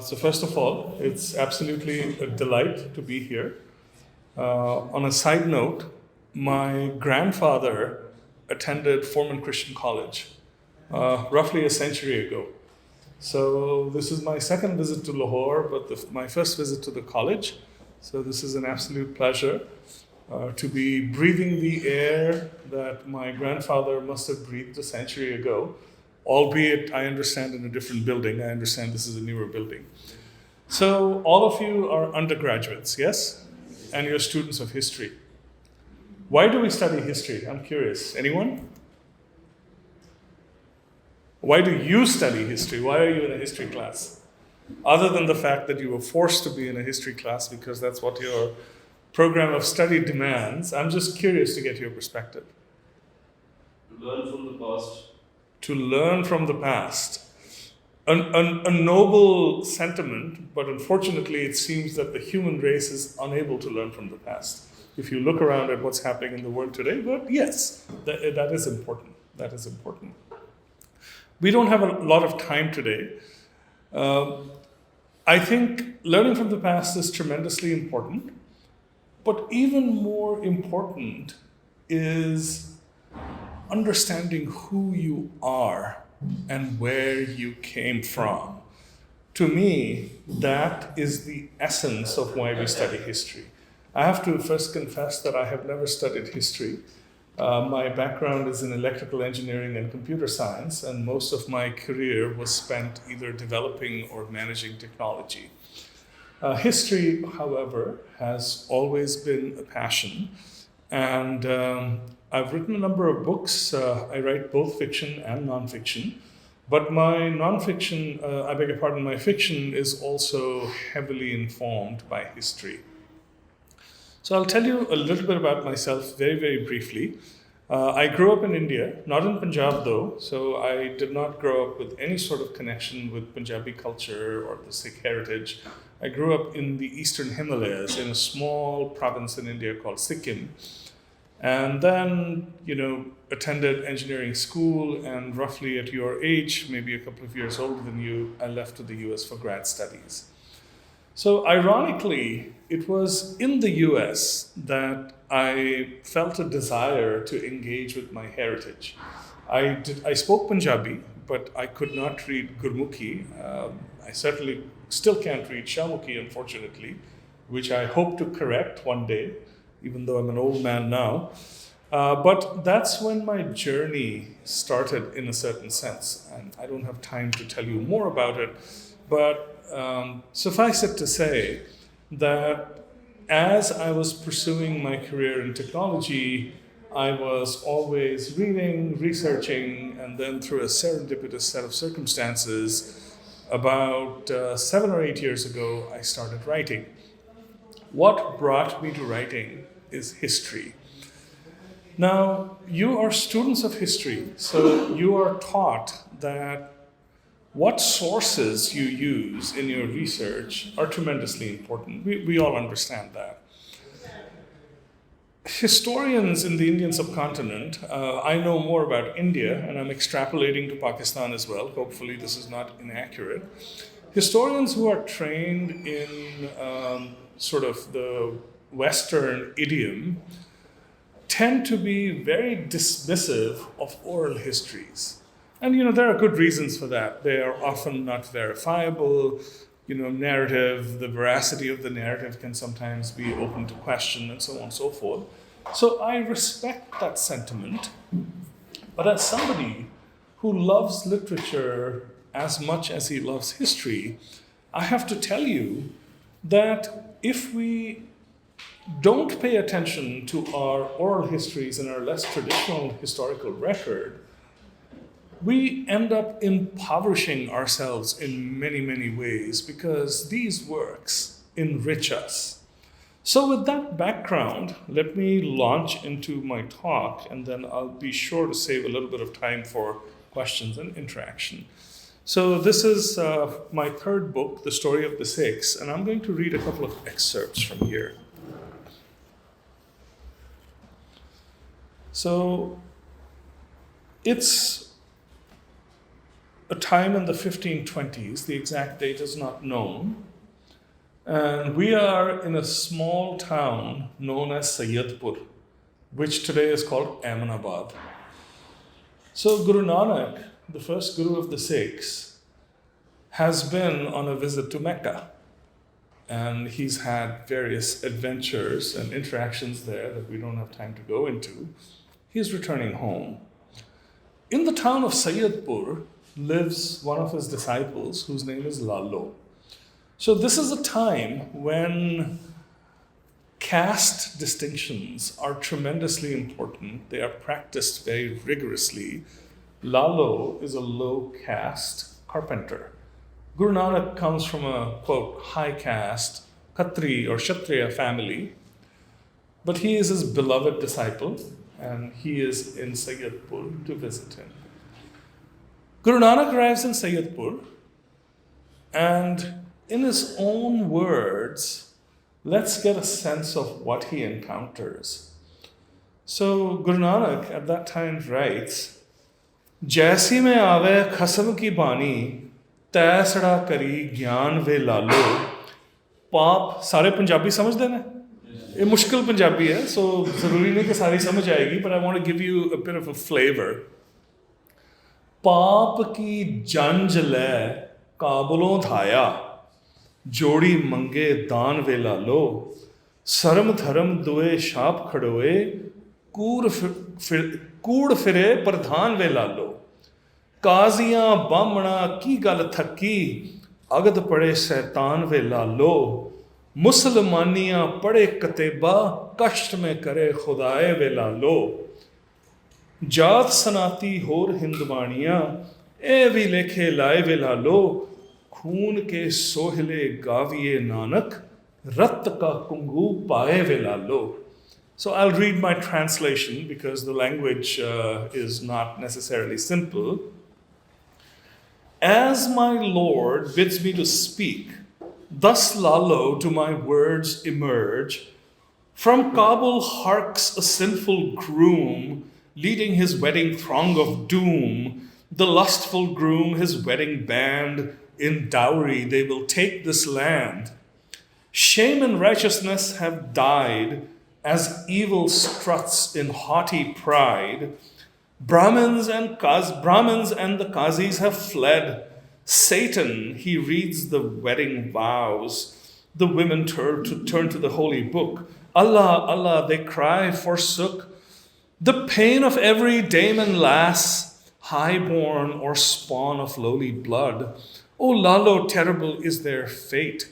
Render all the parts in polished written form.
So first of all, it's absolutely a delight to be here. On a side note, my grandfather attended Foreman Christian College roughly a century ago. So this is my second visit to Lahore, but my first visit to the college. So this is an absolute pleasure to be breathing the air that my grandfather must have breathed a century ago, albeit I understand in a different building. I understand this is a newer building. So all of you are undergraduates, yes? And you're students of history. Why do we study history? I'm curious. Anyone? Why do you study history? Why are you in a history class? Other than the fact that you were forced to be in a history class because that's what your program of study demands, I'm just curious to get your perspective. To learn from the past. To learn from the past. A noble sentiment, but unfortunately it seems that the human race is unable to learn from the past. If you look around at what's happening in the world today, but yes, that is important. That is important. We don't have a lot of time today. I think learning from the past is tremendously important, but even more important is understanding who you are and where you came from. To me, that is the essence of why we study history. I have to first confess that I have never studied history. My background is in electrical engineering and computer science, and most of my career was spent either developing or managing technology. History, however, has always been a passion, and I've written a number of books. I write both fiction and nonfiction, but my nonfiction, my fiction is also heavily informed by history. So I'll tell you a little bit about myself very, very briefly. I grew up in India, not in Punjab though, so I did not grow up with any sort of connection with Punjabi culture or the Sikh heritage. I grew up in the eastern Himalayas in a small province in India called Sikkim. And then, attended engineering school, and roughly at your age, maybe a couple of years older than you, I left to the US for grad studies. So ironically, it was in the US that I felt a desire to engage with my heritage. I spoke Punjabi, but I could not read Gurmukhi. I certainly still can't read Shamukhi, unfortunately, which I hope to correct one day, even though I'm an old man now. But that's when my journey started in a certain sense. And I don't have time to tell you more about it, but suffice it to say that as I was pursuing my career in technology, I was always reading, researching, and then through a serendipitous set of circumstances, about 7 or 8 years ago, I started writing. What brought me to writing is history. Now, you are students of history, so you are taught that what sources you use in your research are tremendously important. We all understand that. Historians in the Indian subcontinent, I know more about India, and I'm extrapolating to Pakistan as well. Hopefully this is not inaccurate. Historians who are trained in sort of the Western idiom tend to be very dismissive of oral histories. And there are good reasons for that. They are often not verifiable. Narrative, the veracity of the narrative can sometimes be open to question, and so on and so forth. So I respect that sentiment. But as somebody who loves literature as much as he loves history, I have to tell you that if we don't pay attention to our oral histories and our less traditional historical record, we end up impoverishing ourselves in many, many ways because these works enrich us. So with that background, let me launch into my talk, and then I'll be sure to save a little bit of time for questions and interaction. So this is my third book, The Story of the Sikhs, and I'm going to read a couple of excerpts from here. So it's a time in the 1520s, the exact date is not known, and we are in a small town known as Sayyidpur, which today is called Ahmedabad. So Guru Nanak, the first Guru of the Sikhs, has been on a visit to Mecca, and he's had various adventures and interactions there that we don't have time to go into. He's returning home. In the town of Sayyidpur lives one of his disciples whose name is Lalo. So this is a time when caste distinctions are tremendously important. They are practiced very rigorously. Lalo is a low caste carpenter. Guru Nanak comes from a, quote, high caste, Khatri or Kshatriya family, but he is his beloved disciple, and he is in Sayyidpur to visit him. Guru Nanak arrives in Sayyidpur, and in his own words, let's get a sense of what he encounters. So Guru Nanak at that time writes, Jaisi mein aave khasam ki bani, तैसड़ा करी ज्ञान वे लालो पाप सारे पंजाबी समझते हैं ये मुश्किल पंजाबी है सो ज़रूरी नहीं कि सारी समझ आएगी but I want to give you a bit of a flavor पाप की जंज ले काबुलों धाया जोड़ी मंगे दान वे लालो सरम धर्म दुए शाप खड़ोए कूड़ फिरे प्रधान वे लालो काजियां बामणा की गल थकी अगद पड़े शैतान वे लालो मुसलमानियां पड़े कतेबा कष्ट में करे खुदाए वे लालो जात सनाती होर हिंदवानियां ए भी लेखे लाए वे लालो खून के सोहले गाविए नानक रत्त का कुंगू पाए वे लालो. So I'll read my translation because the language is not necessarily simple. As my Lord bids me to speak, thus Lalo do my words emerge. From Kabul harks a sinful groom, leading his wedding throng of doom. The lustful groom his wedding band, in dowry they will take this land. Shame and righteousness have died, as evil struts in haughty pride. Brahmins and the Qazis have fled. Satan, he reads the wedding vows. The women turn to the holy book. Allah, Allah, they cry forsook. The pain of every dame and lass, highborn or spawn of lowly blood. Oh, Lalo, terrible is their fate.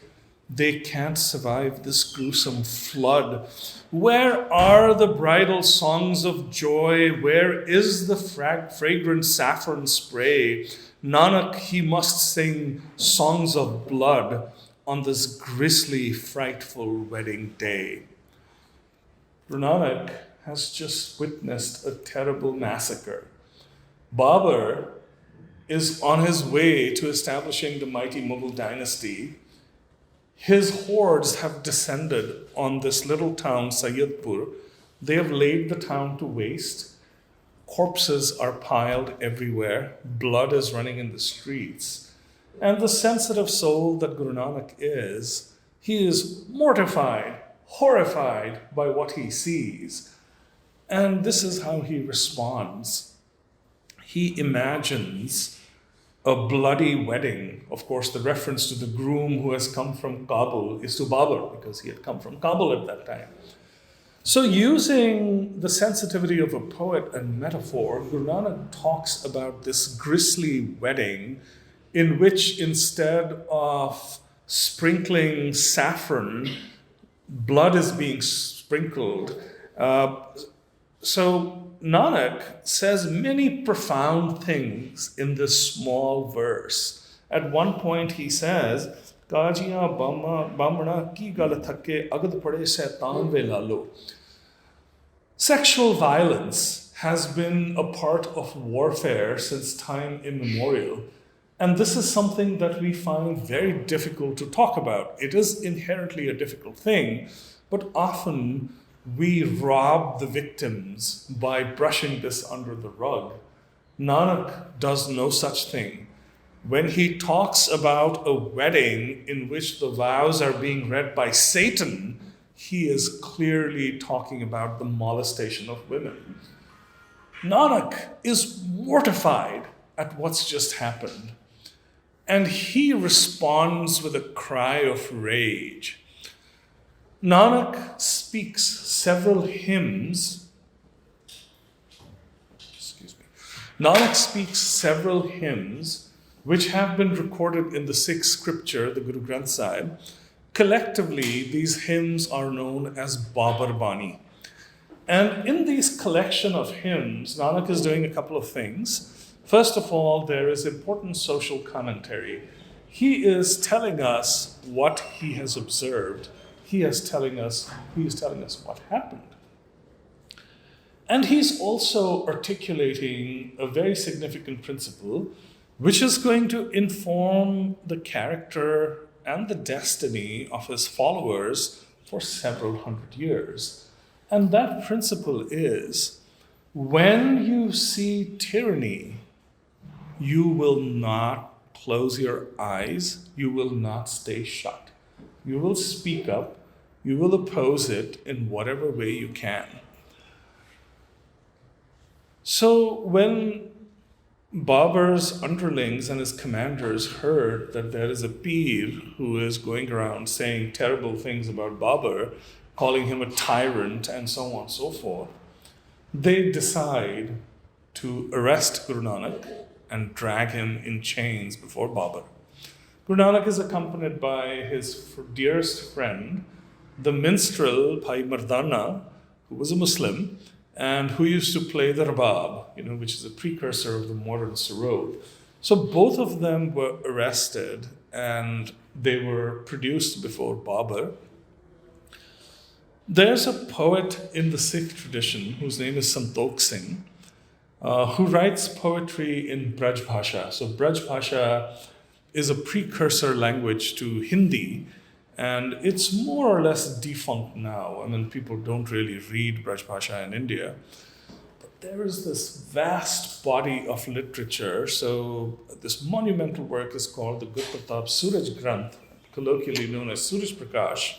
They can't survive this gruesome flood. Where are the bridal songs of joy? Where is the fragrant saffron spray? Nanak, he must sing songs of blood on this grisly, frightful wedding day. Nanak has just witnessed a terrible massacre. Babur is on his way to establishing the mighty Mughal dynasty. His hordes have descended on this little town, Sayyidpur. They have laid the town to waste. Corpses are piled everywhere. Blood is running in the streets. And the sensitive soul that Guru Nanak is, he is mortified, horrified by what he sees. And this is how he responds. He imagines a bloody wedding. Of course, the reference to the groom who has come from Kabul is to Babur, because he had come from Kabul at that time. So using the sensitivity of a poet and metaphor, Guru Nanak talks about this grisly wedding in which instead of sprinkling saffron, blood is being sprinkled. So Nanak says many profound things in this small verse. At one point he says, Kajiyan bamna ki gal thakke agad pade shaitan ve lalo. Sexual violence has been a part of warfare since time immemorial. And this is something that we find very difficult to talk about. It is inherently a difficult thing, but often we rob the victims by brushing this under the rug. Nanak does no such thing. When he talks about a wedding in which the vows are being read by Satan, he is clearly talking about the molestation of women. Nanak is mortified at what's just happened, and he responds with a cry of rage. Nanak speaks several hymns. Nanak speaks several hymns which have been recorded in the Sikh scripture, the Guru Granth Sahib. Collectively, these hymns are known as Babur Bani. And in this collection of hymns, Nanak is doing a couple of things. First of all, there is important social commentary. He is telling us what he has observed. He is telling us what happened. And he's also articulating a very significant principle, which is going to inform the character and the destiny of his followers for several hundred years. And that principle is, when you see tyranny, you will not close your eyes, you will not stay shut. You will speak up, you will oppose it in whatever way you can. So when Babur's underlings and his commanders heard that there is a Pir who is going around saying terrible things about Babur, calling him a tyrant and so on and so forth, they decide to arrest Guru Nanak and drag him in chains before Babur. Guru Nanak is accompanied by his dearest friend, the minstrel Bhai Mardana, who was a Muslim, and who used to play the rabab, which is a precursor of the modern sarod. So both of them were arrested and they were produced before Babur. There's a poet in the Sikh tradition whose name is Santokh Singh, who writes poetry in Braj Bhasha. So Braj Bhasha is a precursor language to Hindi, and it's more or less defunct now. I mean, people don't really read Braj Bhasha in India. But there is this vast body of literature. So this monumental work is called the Gurpratap Suraj Granth, colloquially known as Suraj Prakash,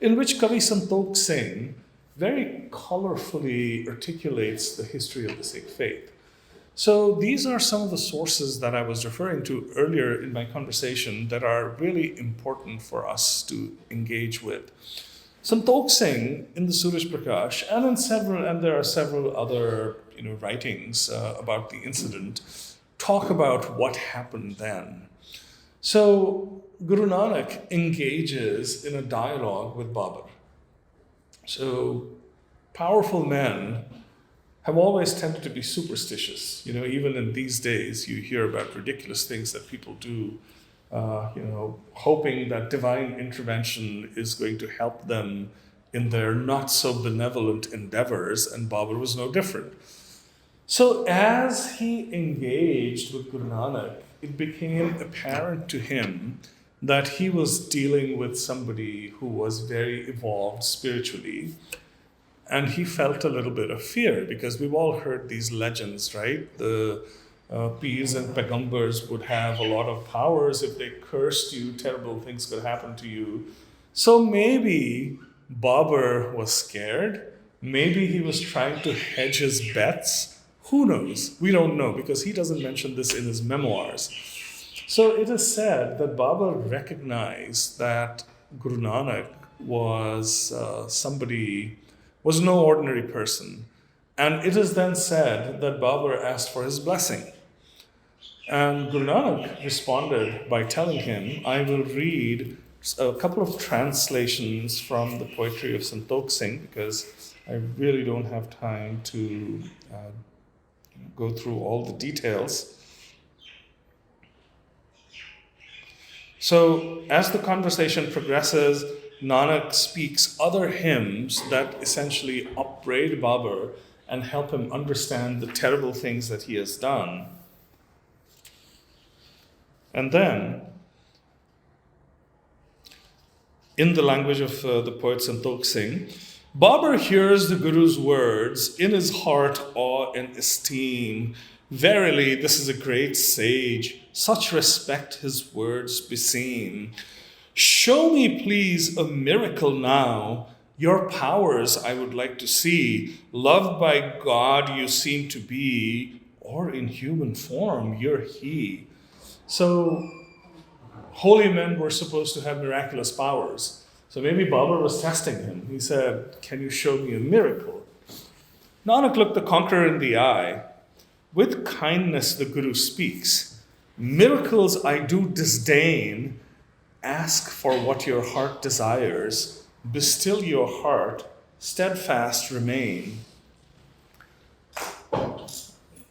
in which Kavi Santokh Singh very colorfully articulates the history of the Sikh faith. So these are some of the sources that I was referring to earlier in my conversation that are really important for us to engage with. Santokh Singh in the Suraj Prakash and there are several other writings about the incident talk about what happened then. So Guru Nanak engages in a dialogue with Babur. So powerful men have always tended to be superstitious. Even in these days, you hear about ridiculous things that people do, hoping that divine intervention is going to help them in their not so benevolent endeavors, and Babur was no different. So as he engaged with Guru Nanak, it became apparent to him that he was dealing with somebody who was very evolved spiritually. And he felt a little bit of fear, because we've all heard these legends, right? The Pirs and Pagambars would have a lot of powers. If they cursed you, terrible things could happen to you. So maybe Babur was scared. Maybe he was trying to hedge his bets. Who knows? We don't know, because he doesn't mention this in his memoirs. So it is said that Babur recognized that Guru Nanak was was no ordinary person. And it is then said that Babur asked for his blessing. And Guru Nanak responded by telling him, I will read a couple of translations from the poetry of Santokh Singh, because I really don't have time to go through all the details. So as the conversation progresses, Nanak speaks other hymns that essentially upbraid Babur and help him understand the terrible things that he has done. And then, in the language of the poet Santokh Singh, Babur hears the Guru's words, in his heart awe and esteem. Verily, this is a great sage. such respect his words beseem. Show me, please, a miracle now. Your powers I would like to see. Loved by God you seem to be, or in human form you're he. So, holy men were supposed to have miraculous powers. So maybe Babur was testing him. He said, can you show me a miracle? Nanak looked the conqueror in the eye. With kindness the Guru speaks. Miracles I do disdain. Ask for what your heart desires. Bestill your heart. Steadfast remain.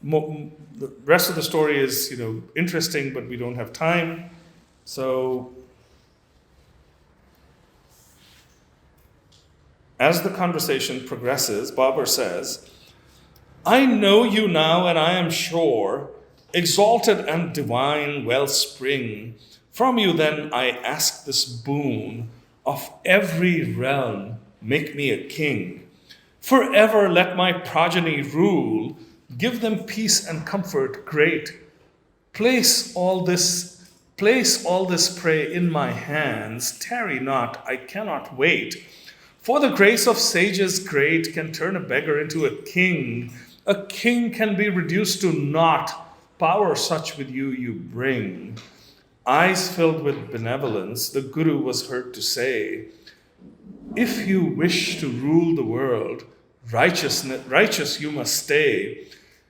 The rest of the story is, interesting, but we don't have time. So, as the conversation progresses, Babur says, I know you now, and I am sure, exalted and divine wellspring. From you then I ask this boon, of every realm make me a king. Forever let my progeny rule, give them peace and comfort great. Place all this prey in my hands, tarry not, I cannot wait. For the grace of sages great can turn a beggar into a king. A king can be reduced to naught, power such with you bring. Eyes filled with benevolence, the Guru was heard to say, if you wish to rule the world, righteous you must stay.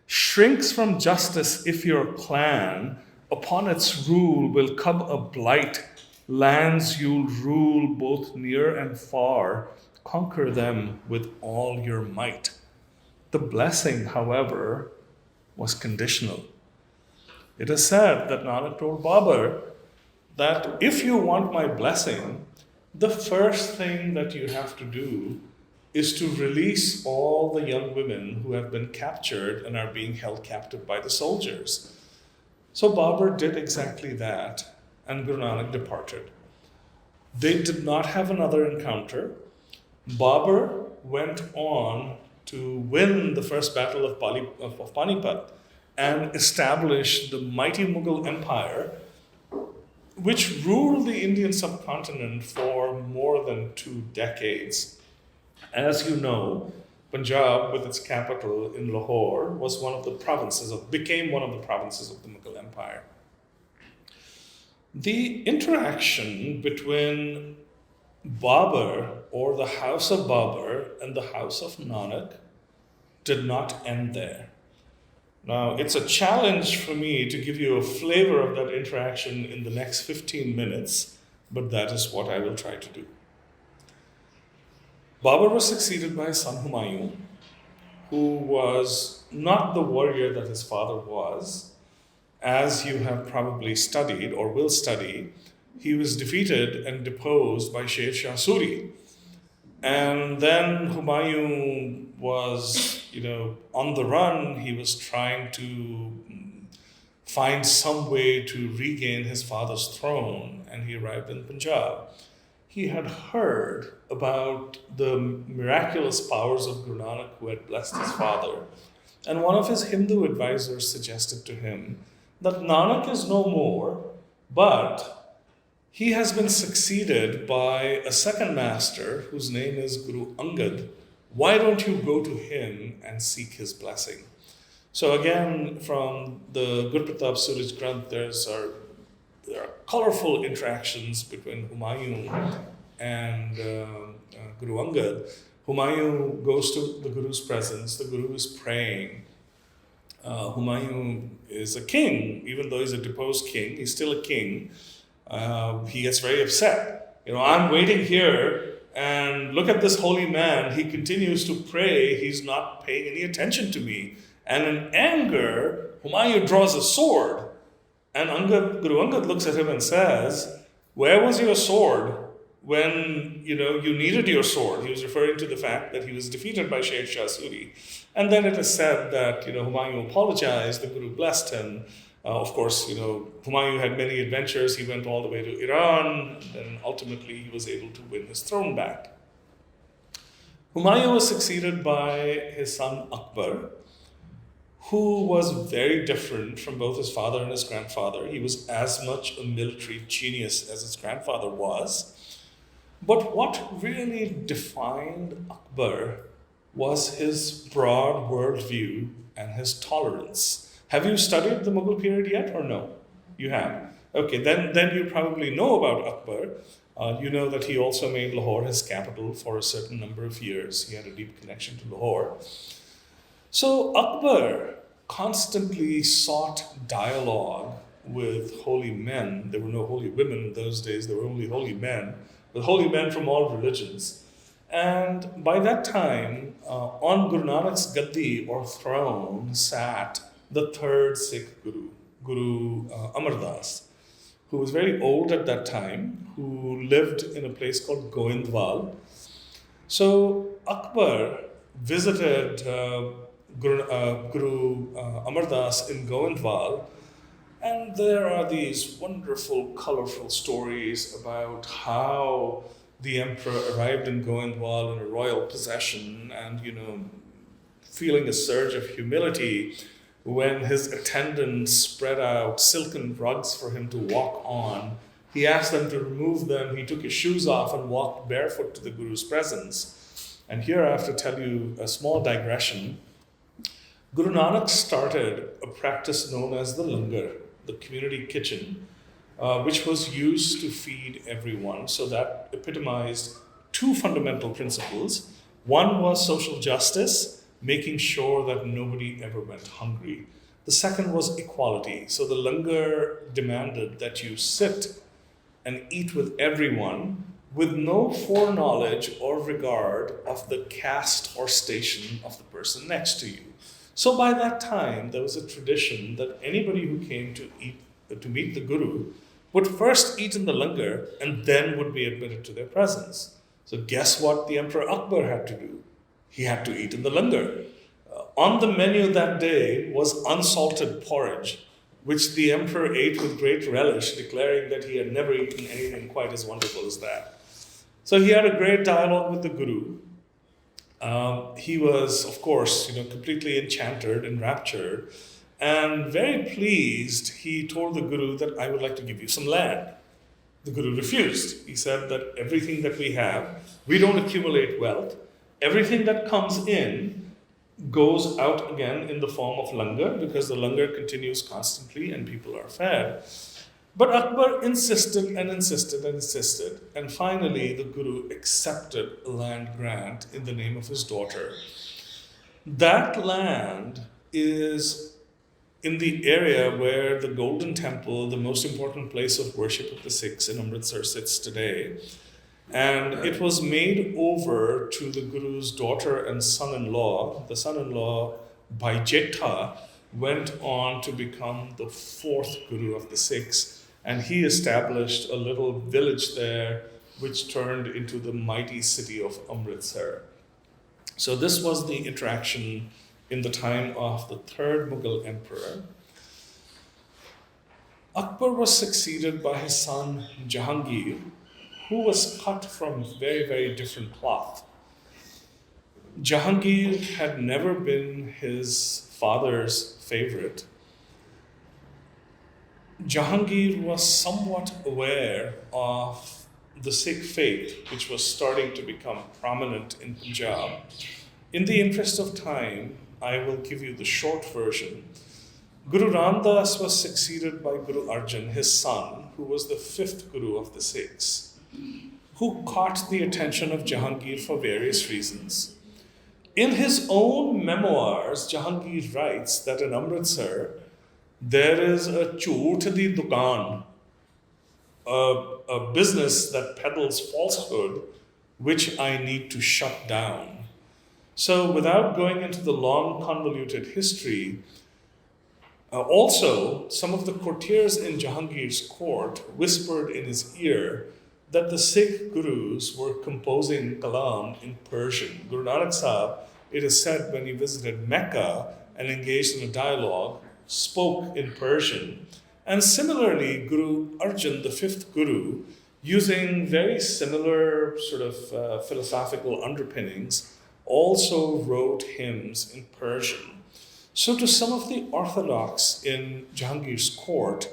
Shrinks from justice if your clan, upon its rule will come a blight. Lands you'll rule both near and far, conquer them with all your might. The blessing, however, was conditional. It is said that Nanak told Babur that if you want my blessing, the first thing that you have to do is to release all the young women who have been captured and are being held captive by the soldiers. So Babur did exactly that, and Guru Nanak departed. They did not have another encounter. Babur went on to win the first battle of Panipat and establish the mighty Mughal Empire, which ruled the Indian subcontinent for more than 2 decades. As you know, Punjab, with its capital in Lahore, became one of the provinces of the Mughal Empire. The interaction between Babur, or the house of Babur, and the house of Nanak did not end there. Now, it's a challenge for me to give you a flavor of that interaction in the next 15 minutes, but that is what I will try to do. Babur was succeeded by his son Humayun, who was not the warrior that his father was. As you have probably studied or will study, he was defeated and deposed by Sher Shah Suri. And then Humayun was, on the run. He was trying to find some way to regain his father's throne, and he arrived in Punjab. He had heard about the miraculous powers of Guru Nanak, who had blessed his father. And one of his Hindu advisors suggested to him that Nanak is no more, but he has been succeeded by a second master whose name is Guru Angad. Why don't you go to him and seek his blessing? So again, from the Gur Pratap Suraj Granth, there are colorful interactions between Humayun and Guru Angad. Humayun goes to the Guru's presence. The Guru is praying. Humayun is a king. Even though he's a deposed king, he's still a king. He gets very upset. I'm waiting here, and look at this holy man. He continues to pray. He's not paying any attention to me. And in anger, Humayun draws a sword. And Guru Angad looks at him and says, where was your sword when you needed your sword? He was referring to the fact that he was defeated by Sher Shah Suri. And then it is said that Humayun apologized, the Guru blessed him. Of course, Humayun had many adventures. He went all the way to Iran, and ultimately he was able to win his throne back. Humayun was succeeded by his son Akbar, who was very different from both his father and his grandfather. He was as much a military genius as his grandfather was. But what really defined Akbar was his broad worldview and his tolerance. Have you studied the Mughal period yet or no? You have. Okay, then you probably know about Akbar. You know that he also made Lahore his capital for a certain number of years. He had a deep connection to Lahore. So Akbar constantly sought dialogue with holy men. There were no holy women in those days, there were only holy men, but holy men from all religions. And by that time, on Guru Nanak's gaddi or throne sat the third Sikh Guru, Guru Amar Das, who was very old at that time, who lived in a place called Goindwal. So Akbar visited Guru Amar Das in Goindwal, and there are these wonderful, colorful stories about how the emperor arrived in Goindwal in a royal possession and, feeling a surge of humility when his attendants spread out silken rugs for him to walk on. He asked them to remove them. He took his shoes off and walked barefoot to the Guru's presence. And here I have to tell you a small digression. Guru Nanak started a practice known as the langar, the community kitchen, which was used to feed everyone. So that epitomized two fundamental principles. One was social justice, making sure that nobody ever went hungry. The second was equality. So the langar demanded that you sit and eat with everyone with no foreknowledge or regard of the caste or station of the person next to you. So by that time, there was a tradition that anybody who came to meet the Guru would first eat in the langar and then would be admitted to their presence. So guess what the Emperor Akbar had to do? He had to eat in the langar. On the menu that day was unsalted porridge, which the emperor ate with great relish, declaring that he had never eaten anything quite as wonderful as that. So he had a great dialogue with the Guru. He was, of course, completely enchanted, enraptured, and very pleased. He told the Guru that I would like to give you some land. The Guru refused. He said that everything that we have, we don't accumulate wealth. Everything that comes in goes out again in the form of langar, because the langar continues constantly and people are fed. But Akbar insisted and insisted and insisted, and finally the Guru accepted a land grant in the name of his daughter. That land is in the area where the Golden Temple, the most important place of worship of the Sikhs in Amritsar, sits today. And it was made over to the Guru's daughter and son-in-law. The son-in-law, Bhai Jetha, went on to become the fourth Guru of the Sikhs. And he established a little village there, which turned into the mighty city of Amritsar. So this was the interaction in the time of the third Mughal emperor. Akbar was succeeded by his son Jahangir, who was cut from very, very different cloth. Jahangir had never been his father's favorite. Jahangir was somewhat aware of the Sikh faith, which was starting to become prominent in Punjab. In the interest of time, I will give you the short version. Guru Ramdas was succeeded by Guru Arjan, his son, who was the fifth Guru of the Sikhs, who caught the attention of Jahangir for various reasons. In his own memoirs, Jahangir writes that in Amritsar, there is a Choot di Dukan, a business that peddles falsehood, which I need to shut down. So without going into the long, convoluted history, also, some of the courtiers in Jahangir's court whispered in his ear that the Sikh Gurus were composing kalam in Persian. Guru Nanak Sahib, it is said, when he visited Mecca and engaged in a dialogue, spoke in Persian. And similarly, Guru Arjan, the fifth Guru, using very similar sort of philosophical underpinnings, also wrote hymns in Persian. So to some of the orthodox in Jahangir's court,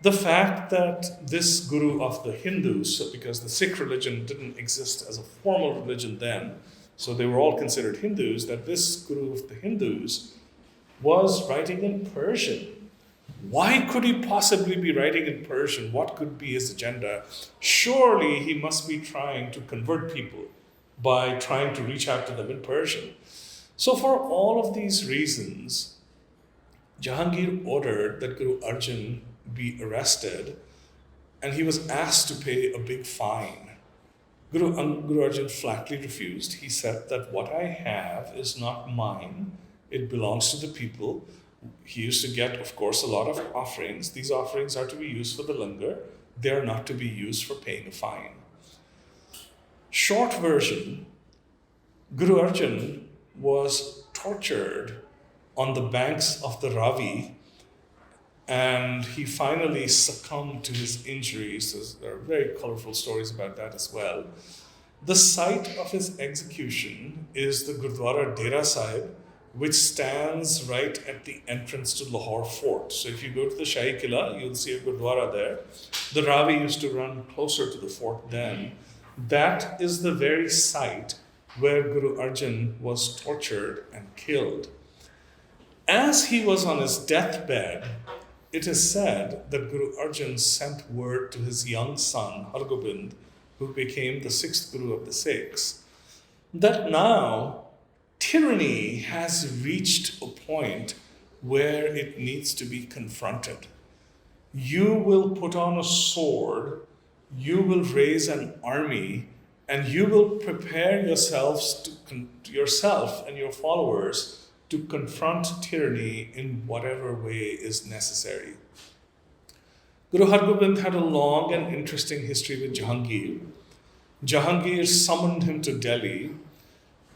the fact that this guru of the Hindus, so because the Sikh religion didn't exist as a formal religion then, so they were all considered Hindus, that this guru of the Hindus was writing in Persian. Why could he possibly be writing in Persian? What could be his agenda? Surely he must be trying to convert people by trying to reach out to them in Persian. So for all of these reasons, Jahangir ordered that Guru Arjan be arrested, and he was asked to pay a big fine. Guru Arjan flatly refused. He said that what I have is not mine. It belongs to the people. He used to get, of course, a lot of offerings. These offerings are to be used for the langar. They are not to be used for paying a fine. Short version, Guru Arjan was tortured on the banks of the Ravi, and he finally succumbed to his injuries. There are very colorful stories about that as well. The site of his execution is the Gurdwara Dera Sahib, which stands right at the entrance to Lahore Fort. So if you go to the Shahi Qila, you'll see a Gurdwara there. The Ravi used to run closer to the fort then. That is the very site where Guru Arjan was tortured and killed. As he was on his deathbed, it is said that Guru Arjan sent word to his young son, Hargobind, who became the sixth Guru of the Sikhs, that now tyranny has reached a point where it needs to be confronted. You will put on a sword, you will raise an army, and you will prepare yourself and your followers to confront tyranny in whatever way is necessary. Guru Hargobind had a long and interesting history with Jahangir. Jahangir summoned him to Delhi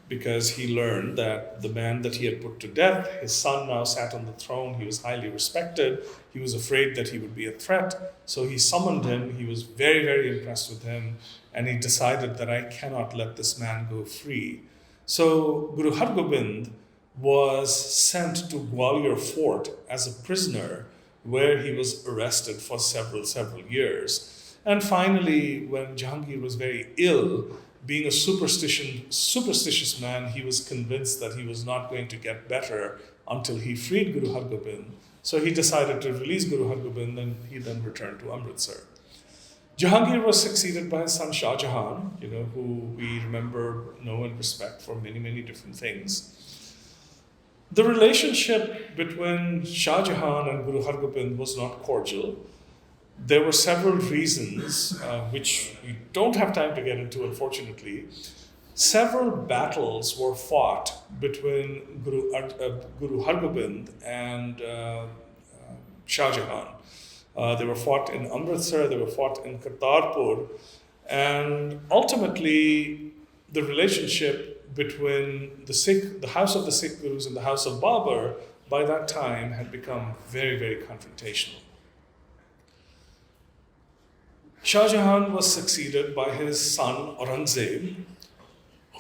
because he learned that the man that he had put to death, his son now sat on the throne. He was highly respected. He was afraid that he would be a threat. So he summoned him. He was very, very impressed with him. And he decided that I cannot let this man go free. So Guru Hargobind was sent to Gwalior Fort as a prisoner, where he was arrested for several years. And finally, when Jahangir was very ill, being a superstitious man, he was convinced that he was not going to get better until he freed Guru Hargobind. So he decided to release Guru Hargobind, and he then returned to Amritsar. Jahangir was succeeded by his son Shah Jahan, who we remember, know, and respect for many, many different things. The relationship between Shah Jahan and Guru Hargobind was not cordial. There were several reasons, which we don't have time to get into, unfortunately. Several battles were fought between Guru Hargobind and Shah Jahan. They were fought in Amritsar, they were fought in Kartarpur, and ultimately the relationship between the house of the Sikh Gurus and the house of Babur by that time had become very, very confrontational. Shah Jahan was succeeded by his son Aurangzeb,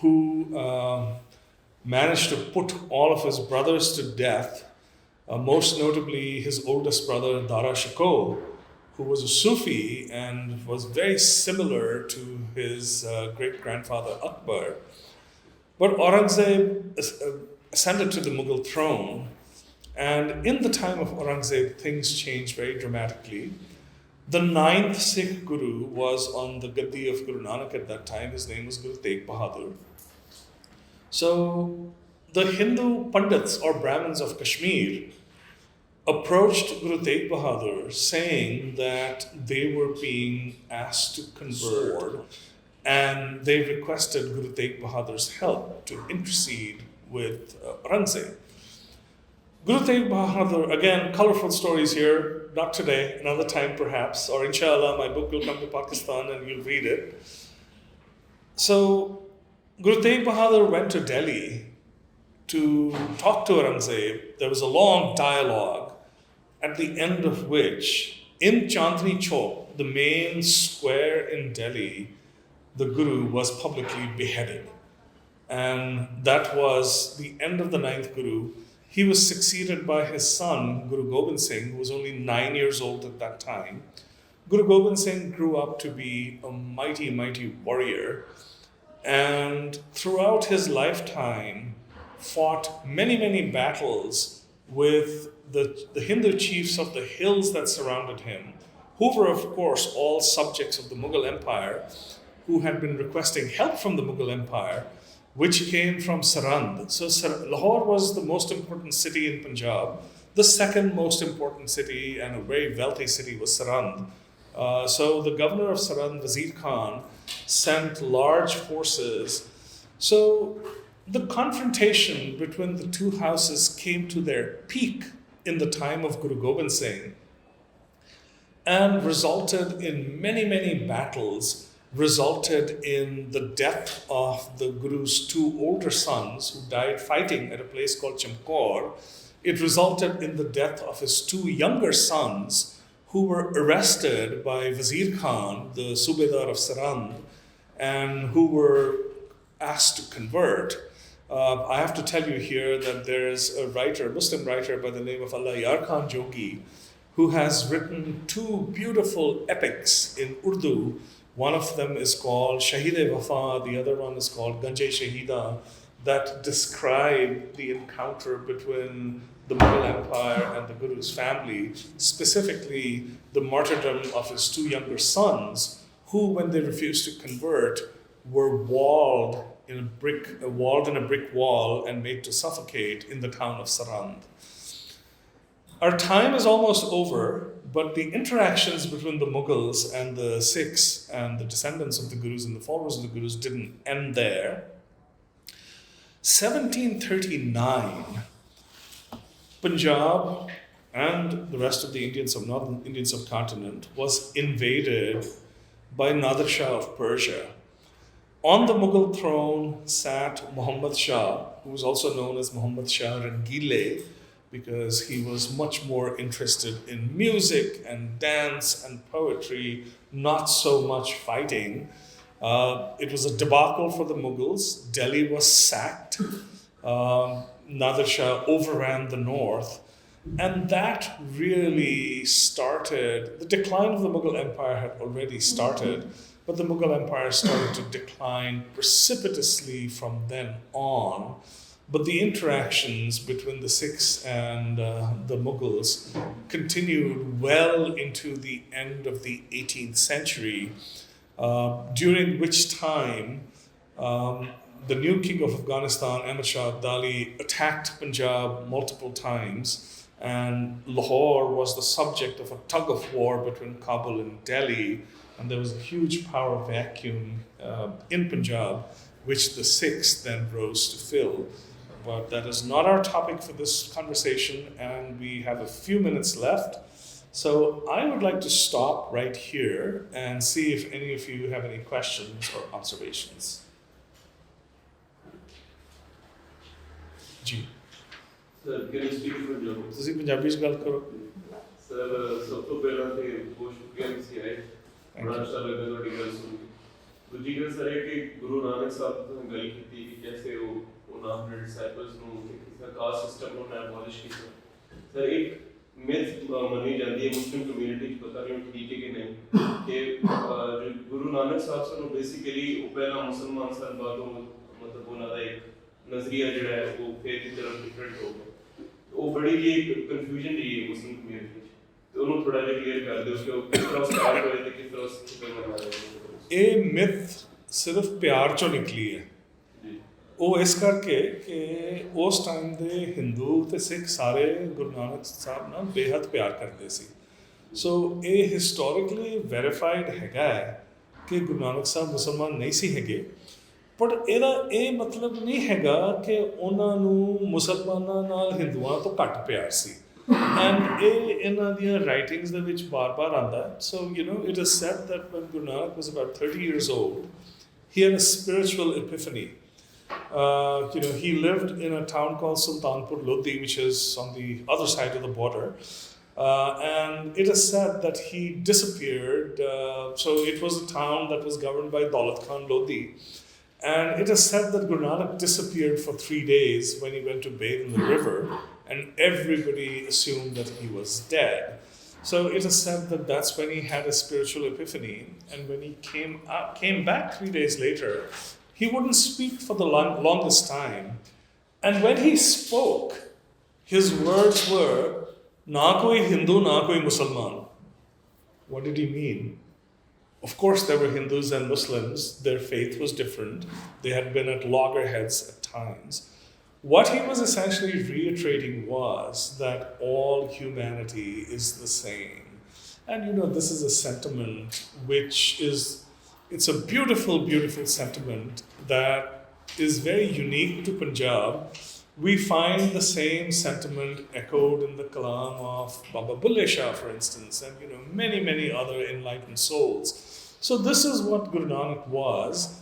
who managed to put all of his brothers to death, most notably his oldest brother Dara Shikoh, who was a Sufi and was very similar to his great-grandfather Akbar. But Aurangzeb ascended to the Mughal throne, and in the time of Aurangzeb, things changed very dramatically. The ninth Sikh Guru was on the gaddi of Guru Nanak at that time. His name was Guru Tegh Bahadur. So the Hindu Pandits or Brahmins of Kashmir approached Guru Tegh Bahadur saying that they were being asked to convert, and they requested Guru Tegh Bahadur's help to intercede with Aurangzeb. Guru Tegh Bahadur, again, colorful stories here, not today, another time perhaps, or inshallah, my book will come to Pakistan and you'll read it. So Guru Tegh Bahadur went to Delhi to talk to Aurangzeb. There was a long dialogue, at the end of which, in Chandni Chowk, the main square in Delhi, the Guru was publicly beheaded. And that was the end of the ninth Guru. He was succeeded by his son, Guru Gobind Singh, who was only 9 years old at that time. Guru Gobind Singh grew up to be a mighty, mighty warrior, and throughout his lifetime fought many, many battles with the Hindu chiefs of the hills that surrounded him, who were, of course, all subjects of the Mughal Empire, who had been requesting help from the Mughal Empire, which came from Sarand. So Lahore was the most important city in Punjab. The second most important city and a very wealthy city was Sarand. So the governor of Sarand, Wazir Khan, sent large forces. So the confrontation between the two houses came to their peak in the time of Guru Gobind Singh and resulted in many, many battles, resulted in the death of the Guru's two older sons who died fighting at a place called Chamkaur. It resulted in the death of his two younger sons, who were arrested by Wazir Khan, the Subedar of Sarand, and who were asked to convert. I have to tell you here that there's a writer, a Muslim writer by the name of Allah Yar Khan Jogi, who has written two beautiful epics in Urdu. One of them is called Shahid-e-Wafa, the other one is called Ganje Shahida, that describe the encounter between the Mughal Empire and the Guru's family, specifically the martyrdom of his two younger sons, who, when they refused to convert, were walled in a brick wall and made to suffocate in the town of Sarand. Our time is almost over, but the interactions between the Mughals and the Sikhs and the descendants of the Gurus and the followers of the Gurus didn't end there. 1739, Punjab and the rest of the northern Indian subcontinent was invaded by Nadir Shah of Persia. On the Mughal throne sat Muhammad Shah, who was also known as Muhammad Shah Rangile, because he was much more interested in music and dance and poetry, not so much fighting. It was a debacle for the Mughals. Delhi was sacked. Nadir Shah overran the north. And that really started, the decline of the Mughal Empire had already started, but the Mughal Empire started to decline precipitously from then on. But the interactions between the Sikhs and the Mughals continued well into the end of the 18th century, during which time the new king of Afghanistan, Ahmad Shah Abdali, attacked Punjab multiple times, and Lahore was the subject of a tug of war between Kabul and Delhi, and there was a huge power vacuum in Punjab, which the Sikhs then rose to fill. But that is not our topic for this conversation, and we have a few minutes left. So I would like to stop right here and see if any of you have any questions or observations. Ji. Sir, can you speak Punjabi? ਤੁਸੀਂ ਪੰਜਾਬੀ ਚ ਗੱਲ ਕਰੋ। Sir, ਸਭ ਤੋਂ ਪਹਿਲਾਂ ਤੇ ਬਹੁਤ ਸ਼ੁਕਰੀਆ ਤੁਸੀਂ ਆਏ। ਬੜਾ ਅੱਛਾ ਲੱਗਾ ਤੁਹਾਡੀ ਗੱਲ ਸੁਣ ਕੇ। ਦੂਜੀ ਗੱਲ ਸਰ ਹੈ ਕਿ ਗੁਰੂ ਨਾਨਕ ਸਾਹਿਬ ਤੋਂ ਗੱਲ ਕੀਤੀ ਕਿ ਕੈਸੇ ਉਹ 900 disciples ਨੂੰ ਕਿਸੇ ਕਾਸਟ ਸਿਸਟਮ ਨੂੰ ਐਬੋਲਿਸ਼ ਕੀਤਾ। ਸਰ ਇੱਕ ਮਿਥ ਮੰਨੀ ਜਾਂਦੀ ਹੈ ਮੁਸਲਿਮ ਕਮਿਊਨਿਟੀ ਚ, ਪਤਾ ਨਹੀਂ ਠੀਕ ਹੈ ਕਿ ਨਹੀਂ, ਕਿ ਜੋ ਗੁਰੂ ਨਾਨਕ ਸਾਹਿਬ ਸਾਨੂੰ ਬੇਸਿਕਲੀ ਉਹ ਪਹਿਲਾਂ ਮੁਸਲਮਾਨ ਸਨ, ਬਾਅਦੋਂ ਮਤਲਬ ਉਹਨਾਂ ਦਾ ਇੱਕ ਨਜ਼ਰੀਆ ਜਿਹੜਾ ਹੈ ਉਹ ਫੇਥ ਦੀ ਤਰਫ ਡਿਫਰੈਂਟ ਹੋ ਗਿਆ। ਉਹ ਬੜੀ ਜਿਹੀ ਕਨਫਿਊਜ਼ਨ ਰਹੀ ਹੈ ਮੁਸਲਿਮ ਕਮਿਊਨਿਟੀ ਚ, ਤੇ ਉਹਨੂੰ ਥੋੜਾ ਜਿਹਾ ਕਲੀਅਰ ਕਰ ਦਿਓ ਕਿ ਉਹ ਕਿਸ ਤਰ੍ਹਾਂ ਸਟਾਰਟ ਹੋਏ ਤੇ ਕਿਸ ਤਰ੍ਹਾਂ ਸਿਸਟਮ ਬਣਾ ਰਹੇ। ਇਹ ਮਿਥ ਸਿਰਫ ਪਿਆਰ ਚੋਂ ਨਿਕਲੀ ਹੈ। ਉਹ ਇਸ ਕਰਕੇ ਕਿ ਉਸ ਟਾਈਮ ਦੇ ਹਿੰਦੂ ਤੇ ਸਿੱਖ ਸਾਰੇ ਗੁਰੂ ਨਾਨਕ ਸਾਹਿਬ ਨਾਲ ਬੇਹੱਦ ਪਿਆਰ ਕਰਦੇ ਸੀ। ਸੋ ਇਹ ਹਿਸਟੋਰੀਕਲੀ ਵੈਰੀਫਾਈਡ ਹੈਗਾ ਹੈ ਕਿ ਗੁਰੂ ਨਾਨਕ ਸਾਹਿਬ ਮੁਸਲਮਾਨ ਨਹੀਂ ਸੀ ਹੈਗੇ, ਪਰ ਇਹਦਾ ਇਹ ਮਤਲਬ ਨਹੀਂ ਹੈਗਾ ਕਿ ਉਹਨਾਂ ਨੂੰ ਮੁਸਲਮਾਨਾਂ ਨਾਲ ਹਿੰਦੂਆਂ ਤੋਂ ਘੱਟ ਪਿਆਰ ਸੀ। ਐਂਡ ਇਹ ਇਹਨਾਂ ਦੀਆਂ ਰਾਈਟਿੰਗਸ ਦੇ ਵਿੱਚ ਬਾਰ-ਬਾਰ ਆਉਂਦਾ। ਸੋ it is said that when Guru Nanak was about 30 years old, he had a spiritual epiphany. He lived in a town called Sultanpur Lodi, which is on the other side of the border. And it is said that he disappeared. So it was a town that was governed by Daulat Khan Lodi. And it is said that Guru Nanak disappeared for 3 days when he went to bathe in the river. and everybody assumed that he was dead. So it is said that that's when he had a spiritual epiphany, and when he came back 3 days later, he wouldn't speak for the longest time. And when he spoke, his words were, "Na koi Hindu, na koi Musalman." What did he mean? Of course, there were Hindus and Muslims. Their faith was different. They had been at loggerheads at times. What he was essentially reiterating was that all humanity is the same. And this is a sentiment it's a beautiful, beautiful sentiment that is very unique to Punjab. We find the same sentiment echoed in the Kalam of Baba Bulle Shah, for instance, and many, many other enlightened souls. So this is what Guru Nanak was.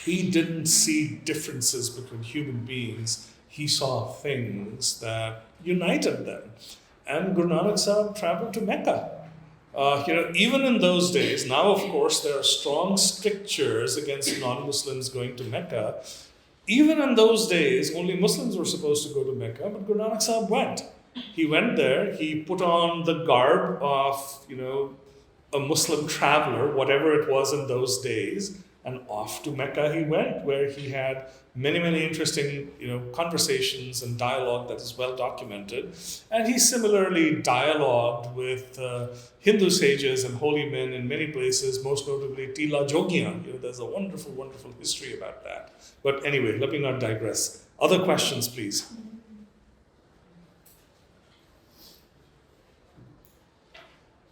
He didn't see differences between human beings. He saw things that united them. And Guru Nanak Sahib traveled to Mecca. Even in those days, now of course there are strong strictures against non-Muslims going to Mecca. Even in those days, only Muslims were supposed to go to Mecca, but Guru Nanak Sahib went. He went there, he put on the garb of, a Muslim traveler, whatever it was in those days, and off to Mecca he went, where he had many, many interesting, conversations and dialogue that is well documented. And he similarly dialogued with Hindu sages and holy men in many places, most notably Tila Jogian. There's a wonderful, wonderful history about that. But anyway, let me not digress. Other questions, please.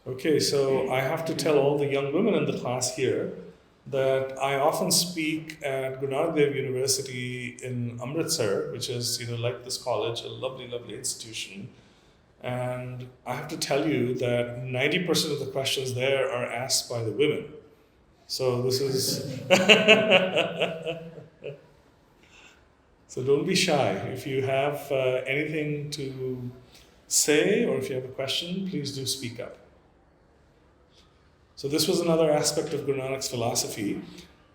Okay, so I have to tell all the young women in the class here that I often speak at Guru Nanak Dev University in Amritsar, which is, like this college, a lovely, lovely institution. And I have to tell you that 90% of the questions there are asked by the women. So this is... So don't be shy. If you have anything to say, or if you have a question, please do speak up. So this was another aspect of Guru Nanak's philosophy.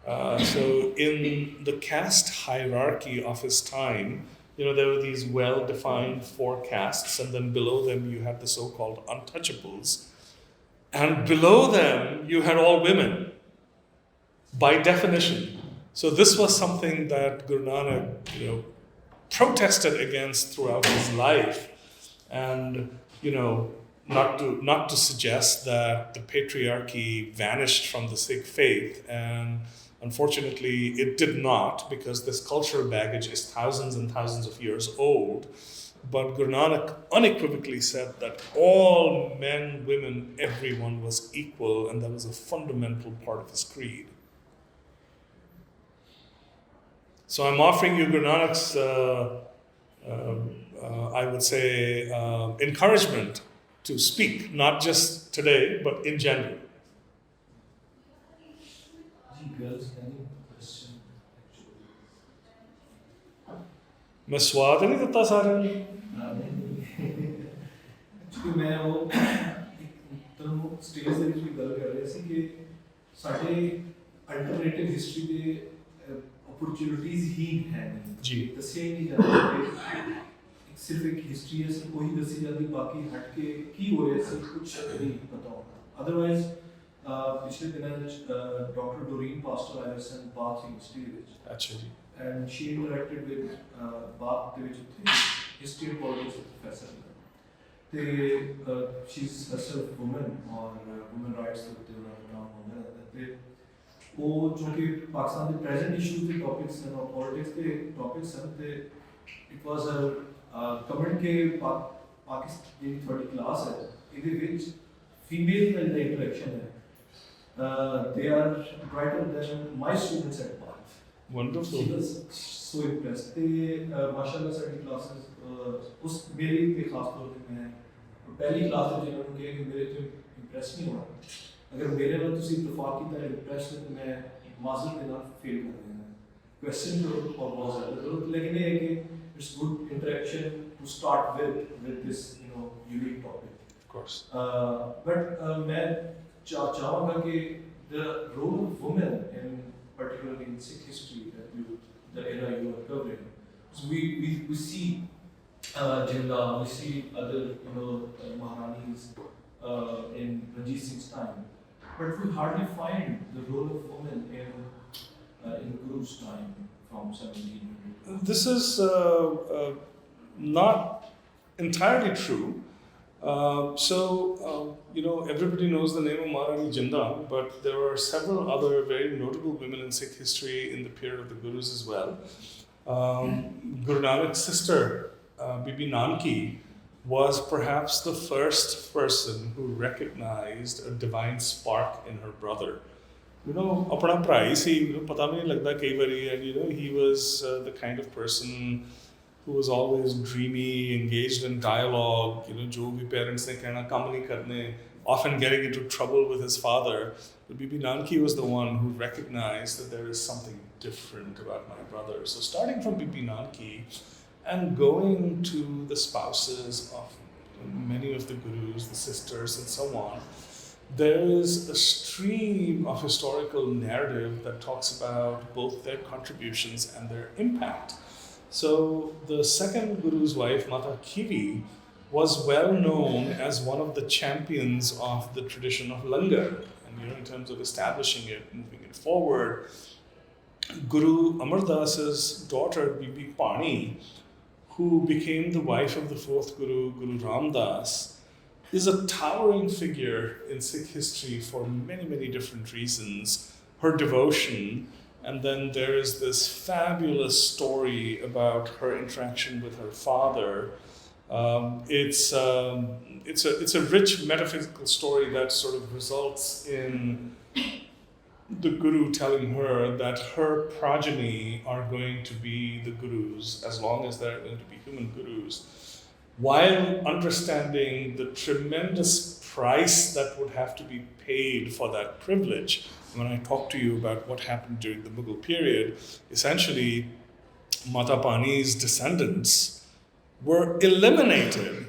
So in the caste hierarchy of his time, there were these well-defined 4 castes, and then below them you had the so-called untouchables. And below them you had all women, by definition. So this was something that Guru Nanak, protested against throughout his life. And, not to suggest that the patriarchy vanished from the Sikh faith, and unfortunately it did not, because this cultural baggage is thousands and thousands of years old. But Guru Nanak unequivocally said that all men, women, everyone was equal, and that was a fundamental part of his creed. So I'm offering you Guru Nanak's, I would say, encouragement to speak, not just today, but in general. Girls, any question? मैं स्वाद नहीं देता सारे actually मैं वो ਤੁਹਾਨੂੰ stage ਦੇ ਵਿੱਚ ਵੀ ਗੱਲ ਕਰ ਰਿਹਾ ਸੀ ਕਿ ਸਾਡੇ ਅਲਟਰਨੇਟਿਵ ਹਿਸਟਰੀ ਦੇ अपॉर्चुनिटीज ही है नहीं जी दसे ही नहीं जाते सिर्फ एक हिस्ट्री है सिर्फ वही दसी जाती बाकी हट के की हो रहा है कुछ नहीं पता होता अदरवाइज पिछले दिनों doctor Doreen Pastor Ayres and Bath university ਵਿੱਚ अच्छा जी and she interacted with Bath ਦੇ ਵਿੱਚ ਉੱਥੇ history and politics professor ਤੇ she's herself woman और women rights ਦੇ ਉੱਤੇ ਉਹਨਾਂ ਦਾ ਕੰਮ ਹੁੰਦਾ ਹੈ ਤੇ ਉਹ ਜੋ ਕਿ ਪਾਕਿਸਤਾਨ ਦੇ ਪ੍ਰੈਜ਼ੈਂਟ ਇਸ਼ੂਜ਼ ਦੇ ਟੌਪਿਕਸ ਹਨ ਔਰ ਪੋਲਿਟਿਕਸ ਦੇ ਟੌਪਿਕਸ ਹਨ ਤੇ ਇਟ ਵਾਸ ਅ ਕਮੈਂਟ ਕਿ ਪਾਕਿਸਤਾਨ ਦੀ ਤੁਹਾਡੀ ਕਲਾਸ ਹੈ ਇਹਦੇ ਵਿੱਚ ਫੀਮੇਲ ਨਾਲ ਦਾ ਇੰਟਰੈਕਸ਼ਨ ਹੈ they are brighter than my students at Bath. Wonderful. She was so impressed. ਤੇ ਮਾਸ਼ਾਅੱਲਾ ਸਾਡੀ ਕਲਾਸਿਸ ਉਸ ਮੇਰੀ ਤੇ ਖਾਸ ਤੌਰ ਤੇ ਮੈਂ ਪਹਿਲੀ ਕਲਾਸ ਦੇ ਜਿਹਨਾਂ ਨੂੰ ਕਿਹਾ ਕਿ ਮੇਰੇ ਤੋਂ ਇੰਪ੍ਰੈਸ ਨਹੀਂ ਹੋਣਾ अगर मेरे वाला तुसी इत्तेफाक की तरह इंप्रेशन मैं मास्टर के नाम फेल कर देना क्वेश्चन तो और बहुत ज़्यादा जरूरत लेकिन ये है कि it's good interaction to start with this unique topic of course but मैं चाहूँगा कि the role of women in particularly in Sikh history that the era you are covering so we see Jinda, we see other, Maharanis in Ranjit Singh's time, but we hardly find the role of women in Guru's time from 1700. This is not entirely true. Everybody knows the name of Maharani Jinda, but there were several other very notable women in Sikh history in the period of the Gurus as well. Guru Nanak's sister, Bibi Nanki, was perhaps the first person who recognized a divine spark in her brother. Apna prai si, pata bhi nahi lagda kai bari, and he was the kind of person who was always dreamy, engaged in dialogue, jo bhi parents ne kehna kam nahi karne, often getting into trouble with his father. But Bibi Nanki was the one who recognized that there is something different about my brother. So starting from Bibi Nanki and going to the spouses of many of the gurus, the sisters and so on, there is a stream of historical narrative that talks about both their contributions and their impact. So the second Guru's wife, Mata Khivi, was well known as one of the champions of the tradition of Langar. And in terms of establishing it, moving it forward, Guru Amar Das's daughter, Bibi Pani, who became the wife of the fourth Guru, Guru Ram Das, is a towering figure in Sikh history for many, many different reasons. Her devotion, and then there is this fabulous story about her interaction with her father. It's a rich metaphysical story that sort of results in the Guru telling her that her progeny are going to be the Gurus as long as they're going to be human Gurus, while understanding the tremendous price that would have to be paid for that privilege. When I talk to you about what happened during the Mughal period, essentially Mata Pani's descendants were eliminated.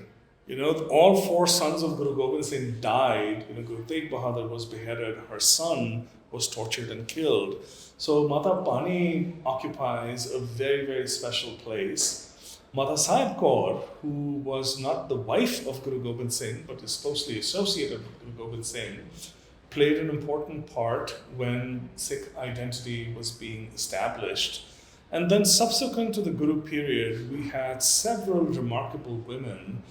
All four sons of Guru Gobind Singh died. Guru Tegh Bahadur was beheaded. Her son was tortured and killed. So Mata Pani occupies a very, very special place. Mata Sahib Kaur, who was not the wife of Guru Gobind Singh, but is closely associated with Guru Gobind Singh, played an important part when Sikh identity was being established. And then subsequent to the Guru period, we had several remarkable women.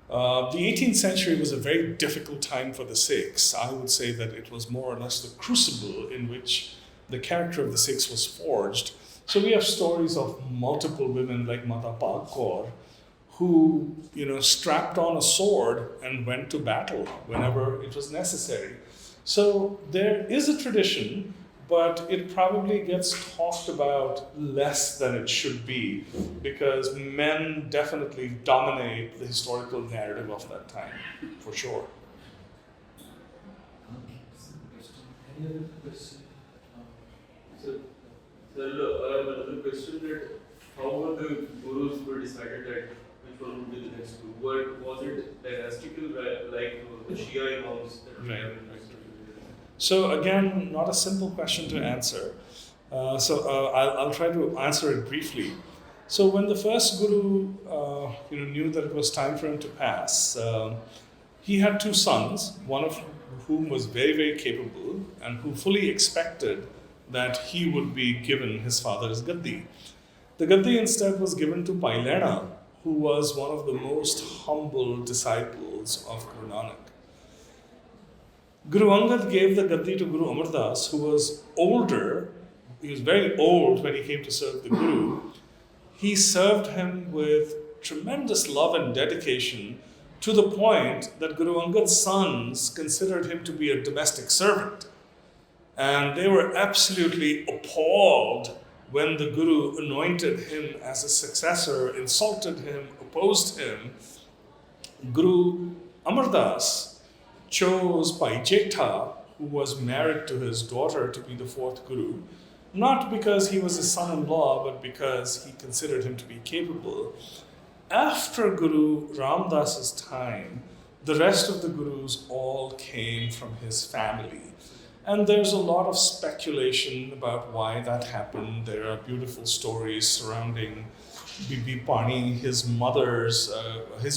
The 18th century was a very difficult time for the Sikhs. I would say that it was more or less the crucible in which the character of the Sikhs was forged. So we have stories of multiple women like Mata Pag Kaur, who strapped on a sword and went to battle whenever it was necessary. So there is a tradition, but it probably gets talked about less than it should be, because men definitely dominate the historical narrative of that time, for sure. Any other question? So, I have another question that how were the Gurus were decided that which one would be the next Guru? Was it dynastical like the Shia imams that Right. So again, not a simple question to answer. I'll try to answer it briefly. So when the first Guru knew that it was time for him to pass, he had two sons, one of whom was very, very capable and who fully expected that he would be given his father's gaddi. The gaddi instead was given to Pailena, who was one of the most humble disciples of Guru Nanak. Guru Angad gave the gaddi to Guru Amar Das, who was older. He was very old when he came to serve the Guru. He served him with tremendous love and dedication, to the point that Guru Angad's sons considered him to be a domestic servant. And they were absolutely appalled when the Guru anointed him as a successor, insulted him, opposed him. Guru Amar Das chose Bhai Jetha, who was married to his daughter, to be the fourth Guru, not because he was his son-in-law, but because he considered him to be capable. After Guru Ram Das's time, the rest of the Gurus all came from his family. And there's a lot of speculation about why that happened. There are beautiful stories surrounding Bibi Pani, his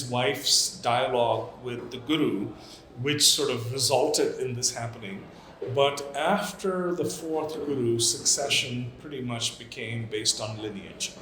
wife's dialogue with the Guru, which sort of resulted in this happening. But after the fourth Guru, succession pretty much became based on lineage.